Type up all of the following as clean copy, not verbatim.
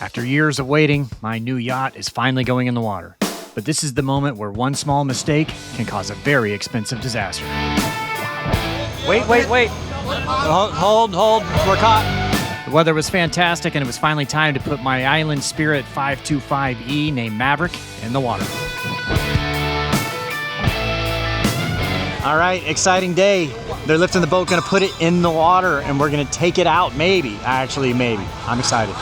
After years of waiting, my new yacht is finally going in the water. But this is the moment where one small mistake can cause a very expensive disaster. Wait. Hold. We're caught. The weather was fantastic, and it was finally time to put my Island Spirit 525E named Maverick in the water. All right, exciting day. They're lifting the boat, gonna put it in the water, and we're gonna take it out, maybe. Actually, maybe. I'm excited.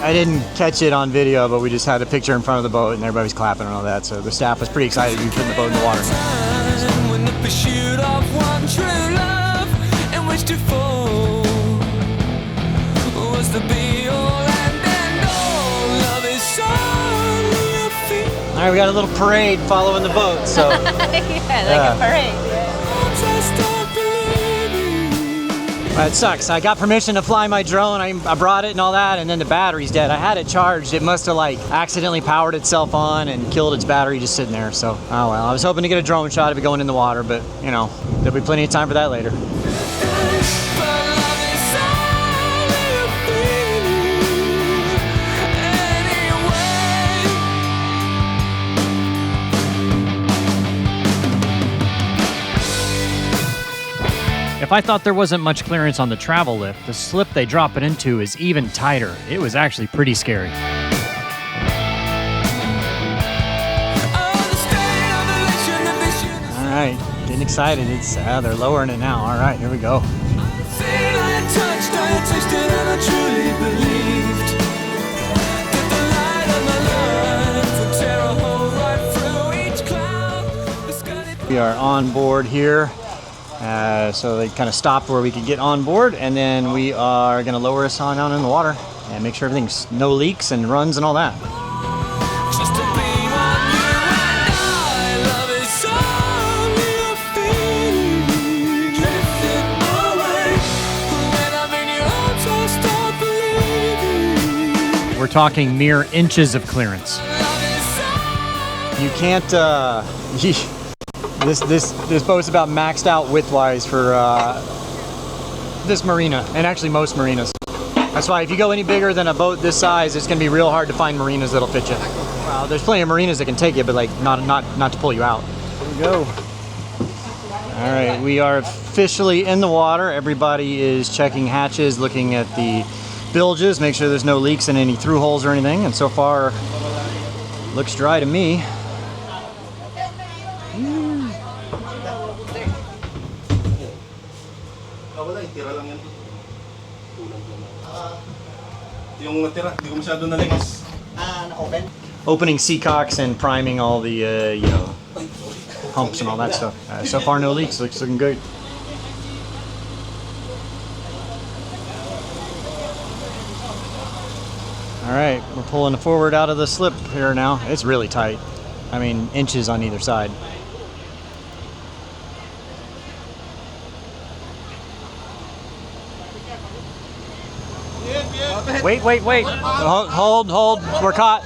I didn't catch it on video, but we just had a picture in front of the boat and everybody was clapping and all that, so the staff was pretty excited to be putting the boat in the water. All right, we got a little parade following the boat, so. yeah, like a parade. It sucks. I got permission to fly my drone. I brought it and all that, and then the battery's dead. I had it charged. It must have like accidentally powered itself on and killed its battery just sitting there. So, oh well. I was hoping to get a drone shot of it going in the water, but you know, there'll be plenty of time for that later. If I thought there wasn't much clearance on the travel lift, the slip they drop it into is even tighter. It was actually pretty scary. All right, getting excited. It's they're lowering it now. All right, here we go. We are on board here. So they kind of stopped where we could get on board, and then we are going to lower us on down in the water and make sure everything's no leaks and runs and all that. We're talking mere inches of clearance. You can't, This boat's about maxed out width-wise for this marina, and actually most marinas. That's why if you go any bigger than a boat this size, it's going to be real hard to find marinas that'll fit you. Well, there's plenty of marinas that can take you, but like not to pull you out. Here we go. All right, we are officially in the water. Everybody is checking hatches, looking at the bilges, make sure there's no leaks in any through holes or anything. And so far, looks dry to me. Opening seacocks and priming all the you know, humps and all that stuff. So far, no leaks. Looks looking good. All right, we're pulling the forward out of the slip here now. It's really tight. I mean, inches on either side. Wait. Hold. We're caught.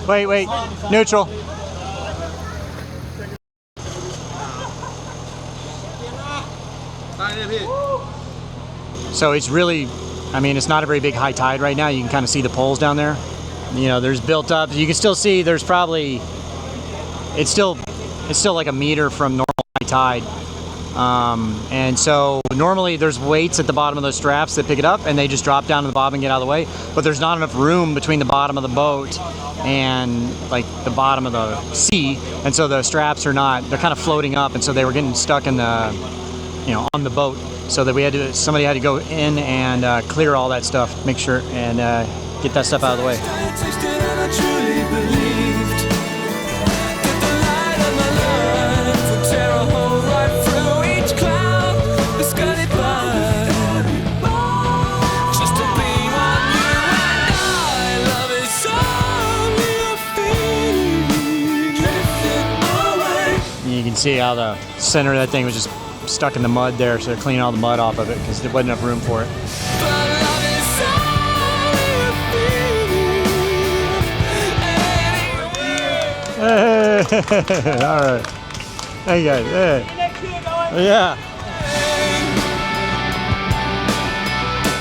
Wait. Neutral. So it's really, I mean, it's not a very big high tide right now. You can kind of see the poles down there. You know, there's built up. You can still see there's probably, it's still like a meter from normal high tide. And so normally there's weights at the bottom of those straps that pick it up and they just drop down to the bottom and get out of the way, but there's not enough room between the bottom of the boat and like the bottom of the sea, and so the straps are not, they're kind of floating up, and so they were getting stuck in the, you know, on the boat, so that somebody had to go in and clear all that stuff, make sure and get that stuff out of the way. You can see how the center of that thing was just stuck in the mud there, so they're cleaning all the mud off of it because there wasn't enough room for it. All right. Hey guys. Hey. Yeah.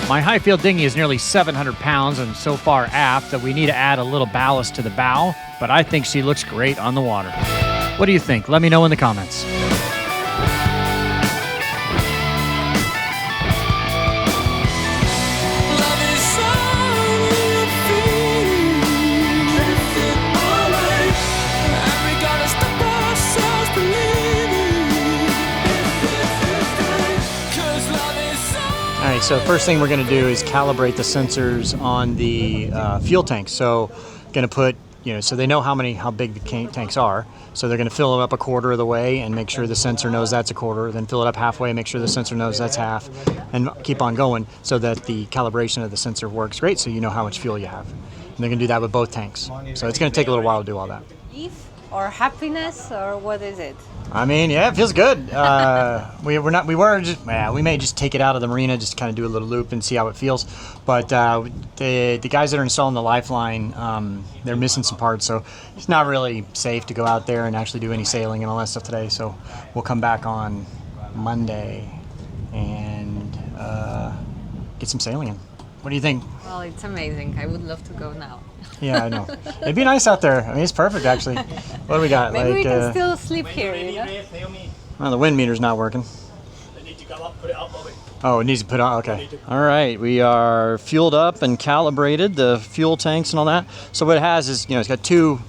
My high field dinghy is nearly 700 pounds and so far aft that we need to add a little ballast to the bow, but I think she looks great on the water. What do you think? Let me know in the comments. All right, so first thing we're going to do is calibrate the sensors on the fuel tank. So, going to put, so they know how big the tanks are. So they're going to fill it up a quarter of the way and make sure the sensor knows that's a quarter. Then fill it up halfway and make sure the sensor knows that's half, and keep on going so that the calibration of the sensor works great. So you know how much fuel you have. And they're going to do that with both tanks. So it's going to take a little while to do all that. Relief or happiness, or what is it? I mean, yeah, it feels good. We may just take it out of the marina, just kind of do a little loop and see how it feels. But the guys that are installing the lifeline, they're missing some parts, so it's not really safe to go out there and actually do any sailing and all that stuff today. So we'll come back on Monday and get some sailing in. What do you think? Well, it's amazing. I would love to go now. Yeah, I know. It'd be nice out there. I mean, it's perfect, actually. What do we got? Maybe we can still sleep here, Well, the wind meter's not working. It needs to come up, put it up, Bobby. Oh, it needs to put on, okay. All right, we are fueled up and calibrated, the fuel tanks and all that. So what it has is, it's got two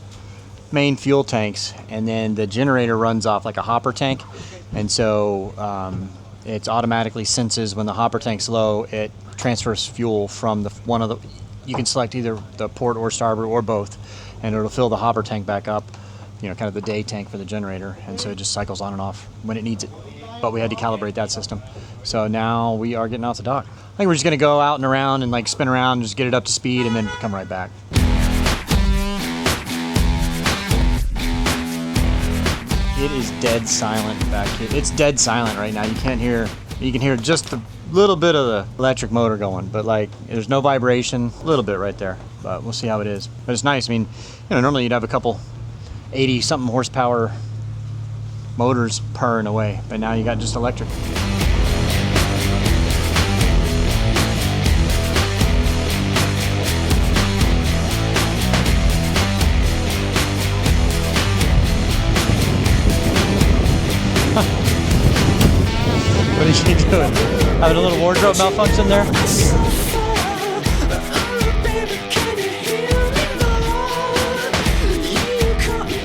main fuel tanks, and then the generator runs off like a hopper tank. And so it automatically senses when the hopper tank's low, it transfers fuel from you can select either the port or starboard or both, and it'll fill the hopper tank back up, kind of the day tank for the generator, and so it just cycles on and off when it needs it. But we had to calibrate that system. So now we are getting off the dock. I think we're just gonna go out and around and spin around and just get it up to speed and then come right back. It is dead silent back here. It's dead silent right now. You can hear just a little bit of the electric motor going, but there's no vibration, a little bit right there, but we'll see how it is. But it's nice. I mean, normally you'd have a couple 80 something horsepower motors purring away, but now you got just electric. What is she doing? Having a little wardrobe malfunction there?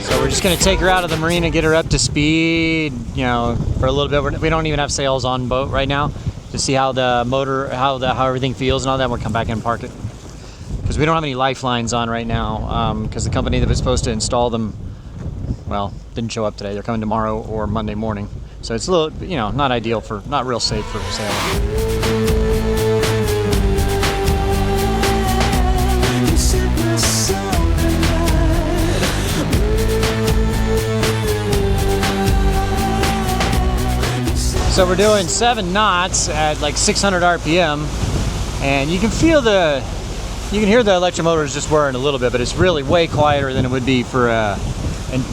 So we're just going to take her out of the marina, get her up to speed, for a little bit. We don't even have sails on boat right now to see how the motor, how everything feels and all that. We'll come back in and park it. Because we don't have any lifelines on right now, because the company that was supposed to install them, didn't show up today. They're coming tomorrow or Monday morning. So it's a little, not ideal not real safe for sailing. So we're doing 7 knots at 600 RPM, and you can hear the electric motors just whirring a little bit, but it's really way quieter than it would be for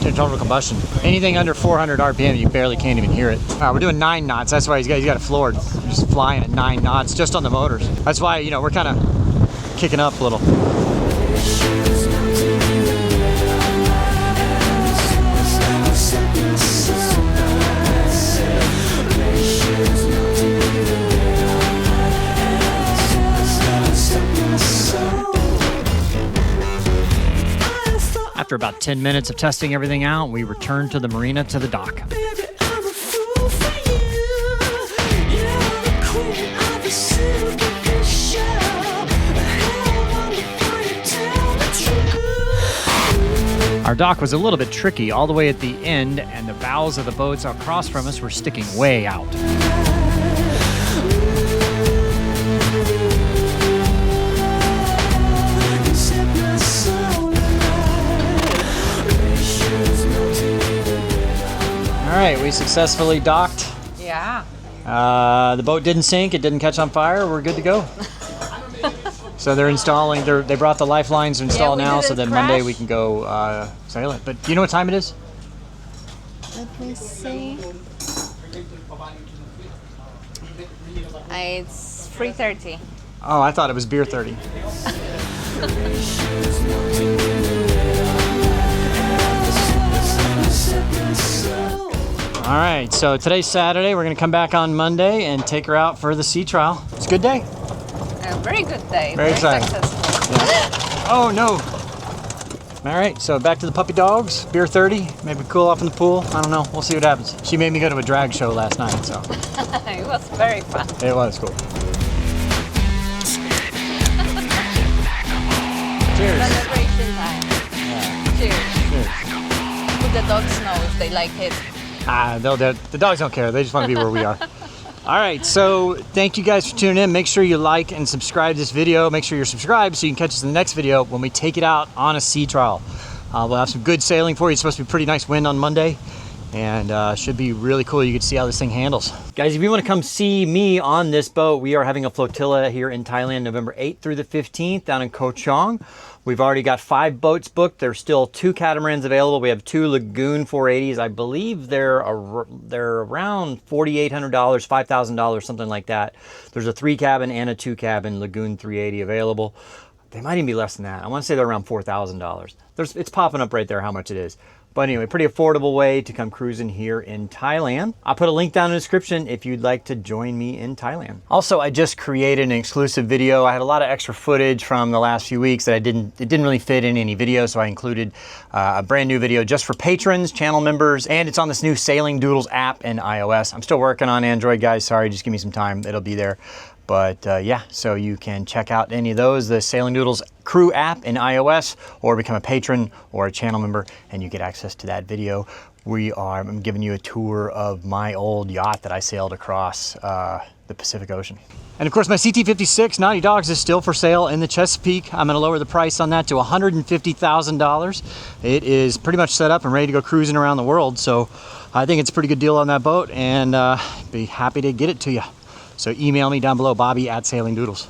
internal combustion. Anything under 400 RPM, you barely can't even hear it. We're doing 9 knots. That's why he's got it floored. We're just flying at 9 knots just on the motors. That's why, we're kind of kicking up a little. After about 10 minutes of testing everything out, we returned to the marina to the dock. Our dock was a little bit tricky all the way at the end, and the bows of the boats across from us were sticking way out. All right, we successfully docked. Yeah. The boat didn't sink, it didn't catch on fire, we're good to go. So they're they brought the lifelines to install now, so that Monday we can go sail it. But do you know what time it is? Let me see. It's 3:30. Oh, I thought it was beer 30. All right, so today's Saturday. We're gonna come back on Monday and take her out for the sea trial. It's a good day. A very good day. Very exciting. Successful. Yeah. Oh no. All right, so back to the puppy dogs. Beer 30. Maybe cool off in the pool. I don't know. We'll see what happens. She made me go to a drag show last night, so. It was very fun. It was cool. Cheers. Celebration time. Yeah. Cheers. Cheers. Let the dogs know if they like it. The dogs don't care. They just want to be where we are. All right, so thank you guys for tuning in. Make sure you like and subscribe to this video. Make sure you're subscribed so you can catch us in the next video when we take it out on a sea trial. We'll have some good sailing for you. It's supposed to be pretty nice wind on Monday, and should be really cool. You can see how this thing handles. Guys, if you want to come see me on this boat, we are having a flotilla here in Thailand, November 8th through the 15th down in Koh Chang. We've already got 5 boats booked. There's still 2 catamarans available. We have 2 Lagoon 480s. I believe they're around $4,800, $5,000, something like that. There's a 3 cabin and a 2 cabin Lagoon 380 available. They might even be less than that. I want to say they're around $4,000. It's popping up right there how much it is. But anyway, pretty affordable way to come cruising here in Thailand. I'll put a link down in the description if you'd like to join me in Thailand. Also, I just created an exclusive video. I had a lot of extra footage from the last few weeks that it didn't really fit in any video, so I included a brand new video just for patrons, channel members, and it's on this new Sailing Doodles app in iOS. I'm still working on Android, guys. Sorry, just give me some time. It'll be there. But yeah, so you can check out any of those, the Sailing Doodles Crew app in iOS, or become a patron or a channel member, and you get access to that video. I'm giving you a tour of my old yacht that I sailed across the Pacific Ocean. And of course, my CT56 Naughty Dogs is still for sale in the Chesapeake. I'm gonna lower the price on that to $150,000. It is pretty much set up and ready to go cruising around the world. So I think it's a pretty good deal on that boat, and be happy to get it to you. So email me down below, Bobby@SailingDoodles.